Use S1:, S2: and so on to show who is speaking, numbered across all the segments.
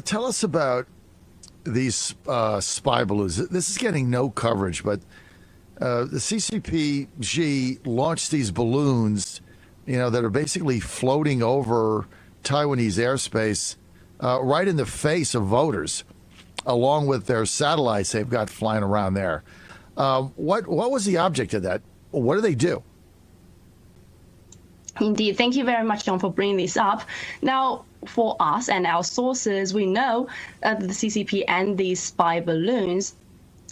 S1: tell us about these spy balloons. This is getting no coverage, but the CCP launched these balloons, that are basically floating over Taiwanese airspace right in the face of voters, along with their satellites they've got flying around there. What was the object of that? What do they do?
S2: Indeed. Thank you very much, John, for bringing this up. Now, for us and our sources, we know that the CCP and these spy balloons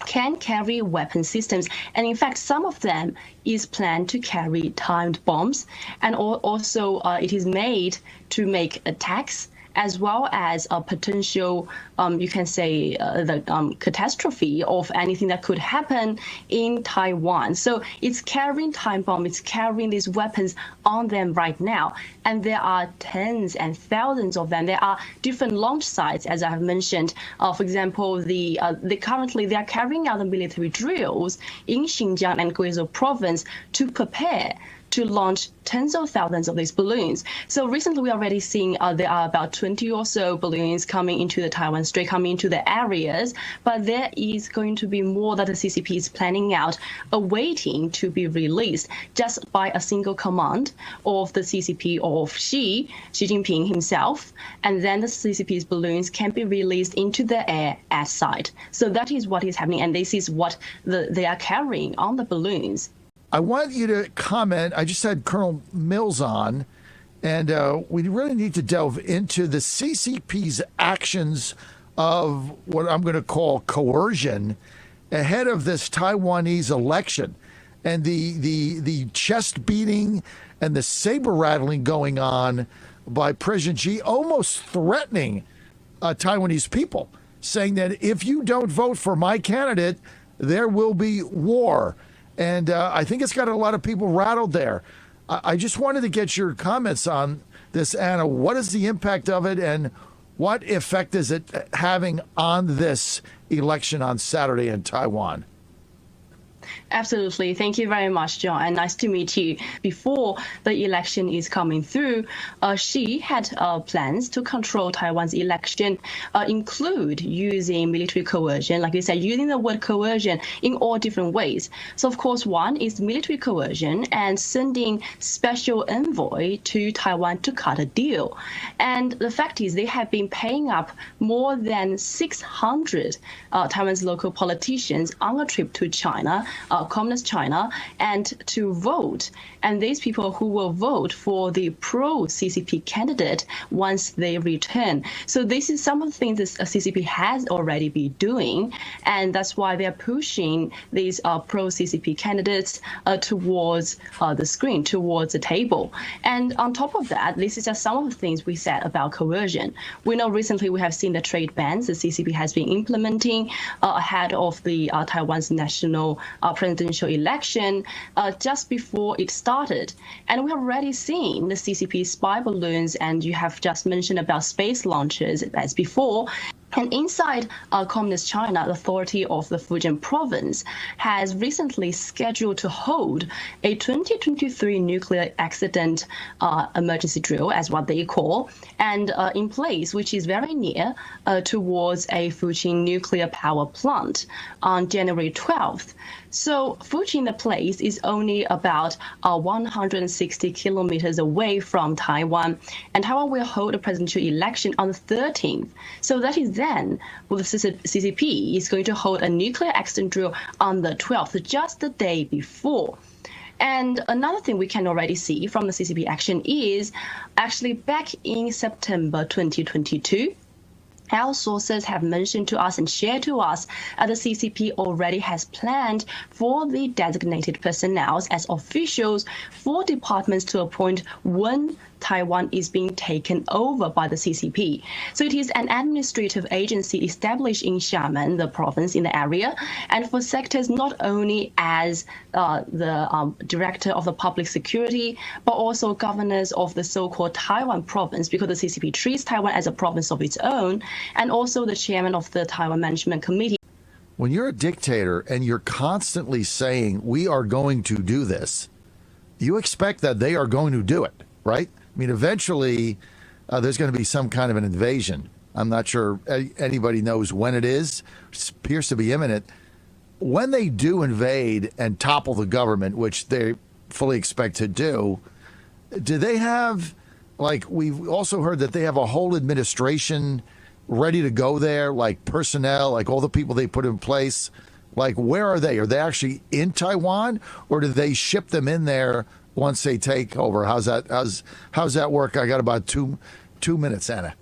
S2: can carry weapon systems. And in fact, some of them is planned to carry timed bombs. And also it is made to make attacks, as well as a potential, you can say, the catastrophe of anything that could happen in Taiwan. So it's carrying time bomb, it's carrying these weapons on them right now. And there are tens and thousands of them. There are different launch sites, as I have mentioned. For example, currently they are carrying out the military drills in Xinjiang and Guizhou province to prepare to launch tens of thousands of these balloons. So recently we already seeing there are about 20 or so balloons coming into the Taiwan Strait, coming into the areas, but there is going to be more that the CCP is planning out, awaiting to be released just by a single command of the CCP of Xi Jinping himself, and then the CCP's balloons can be released into the air at sight. So that is what is happening, and this is what they are carrying on the balloons.
S1: I want you to comment. I just had Colonel Mills on, and we really need to delve into the CCP's actions of what I'm going to call coercion ahead of this Taiwanese election, and the chest beating and the saber rattling going on by President Xi, almost threatening Taiwanese people, saying that if you don't vote for my candidate, there will be war. And I think it's got a lot of people rattled there. I just wanted to get your comments on this, Anna. What is the impact of it, and what effect is it having on this election on Saturday in Taiwan?
S2: Absolutely. Thank you very much, John, and nice to meet you. Before the election is coming through, Xi had plans to control Taiwan's election, include using military coercion, like you said, using the word coercion in all different ways. So, of course, one is military coercion and sending special envoy to Taiwan to cut a deal. And the fact is they have been paying up more than 600 Taiwan's local politicians on a trip to China, Communist China, and to vote. And these people who will vote for the pro-CCP candidate once they return. So this is some of the things that CCP has already been doing, and that's why they're pushing these pro-CCP candidates towards the screen, towards the table. And on top of that, this is just some of the things we said about coercion. We know recently we have seen the trade bans the CCP has been implementing ahead of the Taiwan's national presidential election just before it started. And we have already seen the CCP spy balloons, and you have just mentioned about space launches as before. And inside Communist China, the authority of the Fujian province has recently scheduled to hold a 2023 nuclear accident emergency drill, as what they call, and in place, which is very near towards a Fujian nuclear power plant on January 12th. So Fujian, the place, is only about 160 kilometers away from Taiwan, and Taiwan will hold a presidential election on the 13th. So that is then well, the CCP is going to hold a nuclear accident drill on the 12th, just the day before. And another thing we can already see from the CCP action is actually back in September 2022, our sources have mentioned to us and shared to us that the CCP already has planned for the designated personnel as officials for departments to appoint when Taiwan is being taken over by the CCP. So it is an administrative agency established in Xiamen, the province in the area, and for sectors not only as the director of the public security, but also governors of the so-called Taiwan province, because the CCP treats Taiwan as a province of its own, and also the chairman of the Taiwan Management Committee.
S1: When you're a dictator and you're constantly saying, we are going to do this, you expect that they are going to do it, right? I mean, eventually there's going to be some kind of an invasion. I'm not sure anybody knows when it is. It appears to be imminent. When they do invade and topple the government, which they fully expect to do they have, like, we've also heard that they have a whole administration ready to go there, like personnel, like all the people they put in place? Like, where are they? Are they actually in Taiwan, or do they ship them in there once they take over? How's that work? I got about two minutes, Anna.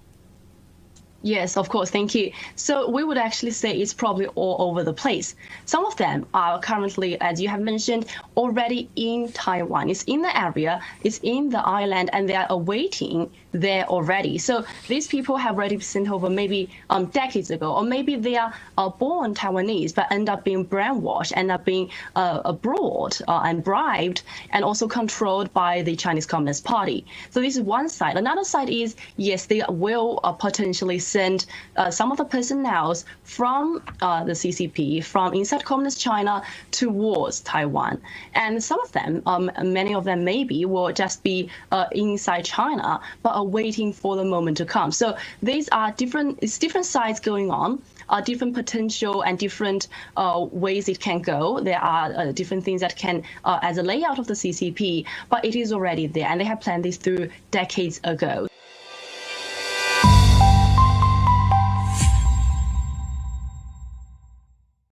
S2: Yes, of course. Thank you. So we would actually say it's probably all over the place. Some of them are currently, as you have mentioned, already in Taiwan. It's in the area, it's in the island, and they are awaiting there already. So these people have already been sent over maybe decades ago, or maybe they are born Taiwanese but end up being brainwashed, end up being abroad and bribed, and also controlled by the Chinese Communist Party. So this is one side. Another side is, yes, they will potentially send some of the personnel from the CCP, from inside Communist China towards Taiwan. And some of them, many of them maybe, will just be inside China, but are waiting for the moment to come. So these are different sides going on, different potential and different ways it can go. There are different things that can, as a layout of the CCP, but it is already there, and they have planned this through decades ago.